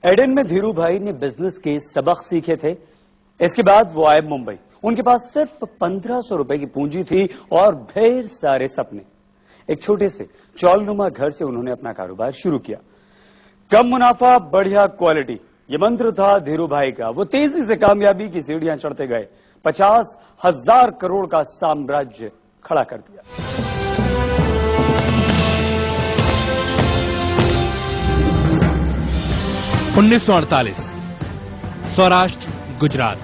Aiden में धीरू भाई ने बिजनेस के सबक सीखे थे। इसके बाद वो आए मुंबई। उनके पास सिर्फ 1500 रुपए की पूंजी थी और ढेर सारे सपने। एक छोटे से चौलनुमा घर से उन्होंने अपना कारोबार शुरू किया। कम मुनाफा, बढ़िया क्वालिटी, ये मंत्र था धीरू भाई का। वो तेजी से कामयाबी की सीढ़ियां चढ़ते गए। 50,000 करोड़ का साम्राज्य खड़ा कर दिया। 1948 सौराष्ट्र, गुजरात।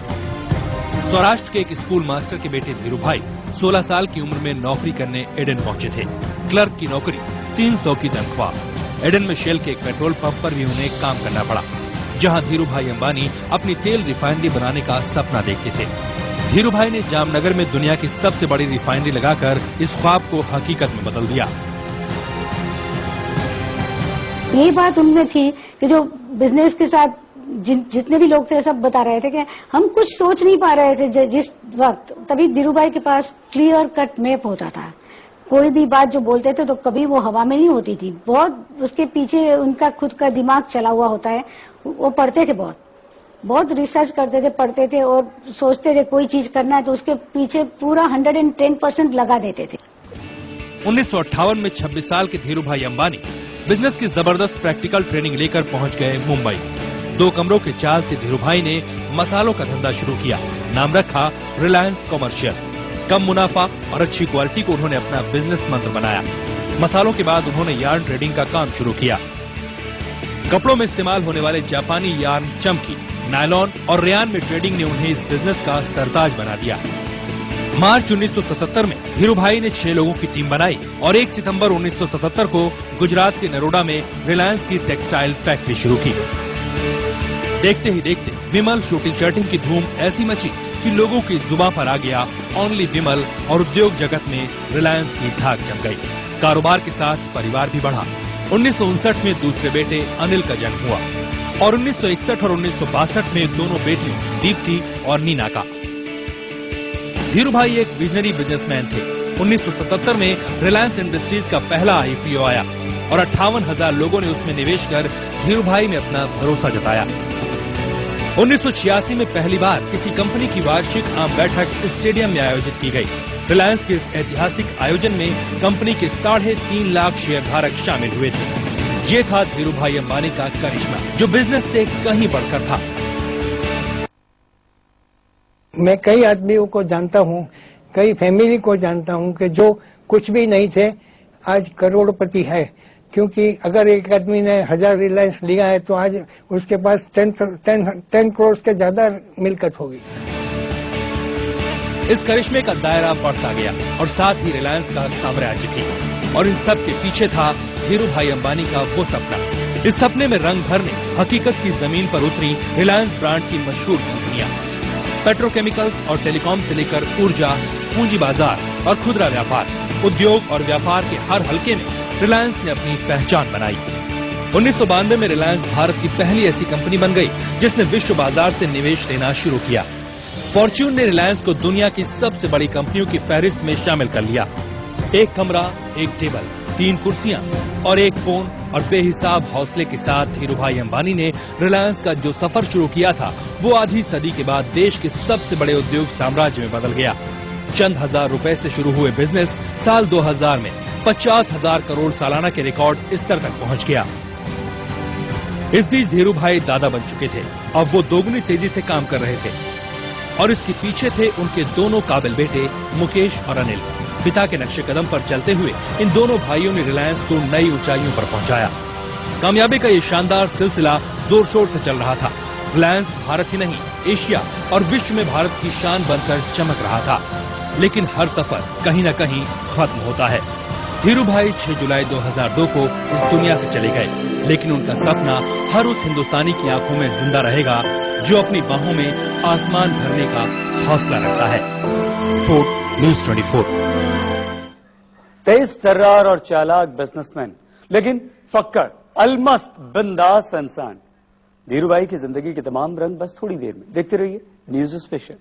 सौराष्ट्र के एक स्कूल मास्टर के बेटे धीरू भाई 16 साल की उम्र में नौकरी करने एडन पहुंचे थे। क्लर्क की नौकरी, 300 की तनख्वाह। एडन में शेल के एक पेट्रोल पंप पर भी उन्हें काम करना पड़ा, जहां धीरू भाई अंबानी अपनी तेल रिफाइनरी बनाने का सपना देखते थे। धीरू भाई ने जामनगर में दुनिया की सबसे बड़ी रिफाइनरी लगाकर इस ख्वाब को हकीकत में बदल दिया। यही बात उनमें थी कि जो बिजनेस के साथ जितने भी लोग थे सब बता रहे थे कि हम कुछ सोच नहीं पा रहे थे जिस वक्त। तभी धीरू भाई के पास क्लियर कट मैप होता था। कोई भी बात जो बोलते थे तो कभी वो हवा में नहीं होती थी। बहुत उसके पीछे उनका खुद का दिमाग चला हुआ होता है। वो पढ़ते थे, बहुत रिसर्च करते थे, पढ़ते थे और सोचते थे कोई चीज करना है तो उसके पीछे पूरा 110% लगा देते थे। 1958 में 26 साल के धीरू भाई अंबानी बिजनेस की जबरदस्त प्रैक्टिकल ट्रेनिंग लेकर पहुंच गए मुंबई। 2 कमरों के चाल से धीरू भाई ने मसालों का धंधा शुरू किया। नाम रखा रिलायंस कॉमर्शियल। कम मुनाफा और अच्छी क्वालिटी को उन्होंने अपना बिजनेस मंत्र बनाया। मसालों के बाद उन्होंने यार्न ट्रेडिंग का काम शुरू किया। कपड़ों में इस्तेमाल होने वाले जापानी यार्न, चमकी, नायलॉन और रेयान में ट्रेडिंग ने उन्हें इस बिजनेस का सरताज बना दिया। मार्च 1977 में धीरू भाई ने 6 लोगों की टीम बनाई और 1 सितंबर 1977 को गुजरात के नरोडा में रिलायंस की टेक्सटाइल फैक्ट्री शुरू की। देखते ही देखते विमल शूटिंग शर्टिंग की धूम ऐसी मची कि लोगों की जुबान पर आ गया ओनली विमल और उद्योग जगत में रिलायंस की धाक जम गई। कारोबार के साथ परिवार भी बढ़ा। 1959 में दूसरे बेटे अनिल का जन्म हुआ और 1961 और 1962 में दोनों बेटियों दीप्ति और नीना का। धीरू भाई एक विजनरी बिजनेसमैन थे। 1977 में रिलायंस इंडस्ट्रीज का पहला IPO आया और 58,000 लोगों ने उसमें निवेश कर धीरू भाई में अपना भरोसा जताया। 1986 में पहली बार किसी कंपनी की वार्षिक आम बैठक स्टेडियम में आयोजित की गई। रिलायंस के इस ऐतिहासिक आयोजन में कंपनी के 3.5 लाख शेयरधारक शामिल हुए थे। ये था धीरू भाई अंबानी का करिश्मा, जो बिजनेस से कहीं बढ़कर था। मैं कई आदमियों को जानता हूँ, कई फैमिली को जानता हूँ कि जो कुछ भी नहीं थे आज करोड़पति है। क्योंकि अगर एक आदमी ने 1000 रिलायंस लिया है तो आज उसके पास 10 करोड़ के ज्यादा मिलकत होगी। इस करिश्मे का दायरा बढ़ता गया और साथ ही रिलायंस का साम्राज्य भी। और इन सब के पीछे था धीरू भाई अंबानी का वो सपना। इस सपने में रंग भरने हकीकत की जमीन पर उतरी रिलायंस ब्रांड की मशहूर कंपनियां। पेट्रोकेमिकल्स और टेलीकॉम से लेकर ऊर्जा, पूंजी बाजार और खुदरा व्यापार, उद्योग और व्यापार के हर हलके में रिलायंस ने अपनी पहचान बनाई। 1992 में रिलायंस भारत की पहली ऐसी कंपनी बन गई जिसने विश्व बाजार से निवेश लेना शुरू किया। फॉर्च्यून ने रिलायंस को दुनिया की सबसे बड़ी कंपनियों की फहरिस्त में शामिल कर लिया। 1 कमरा, 1 टेबल, 3 कुर्सियां और 1 फोन और बेहिसाब हौसले के साथ धीरू भाई अंबानी ने रिलायंस का जो सफर शुरू किया था वो आधी सदी के बाद देश के सबसे बड़े उद्योग साम्राज्य में बदल गया। चंद हजार रुपए से शुरू हुए बिजनेस साल 2000 में 50,000 करोड़ सालाना के रिकॉर्ड स्तर तक पहुंच गया। इस बीच धीरू भाई दादा बन चुके थे। अब वो दोगुनी तेजी से काम कर रहे थे और इसके पीछे थे उनके दोनों काबिल बेटे मुकेश और अनिल। पिता के नक्शे कदम पर चलते हुए इन दोनों भाइयों ने रिलायंस को नई ऊंचाइयों पर पहुंचाया। कामयाबी का ये शानदार सिलसिला जोर शोर से चल रहा था। रिलायंस भारत ही नहीं, एशिया और विश्व में भारत की शान बनकर चमक रहा था। लेकिन हर सफर कहीं न कहीं खत्म होता है। धीरू भाई 6 जुलाई 2002 को इस दुनिया से चले गए, लेकिन उनका सपना हर उस हिंदुस्तानी की आंखों में जिंदा रहेगा जो अपनी बाहों में आसमान भरने का हौसला रखता है। Report news 24। तेज तर्रार और चालाक बिजनेसमैन, लेकिन फक्कड़, अलमस्त, बिंदास इंसान। धीरू भाई की जिंदगी के तमाम रंग बस थोड़ी देर में। देखते रहिए न्यूज़ स्पेशल।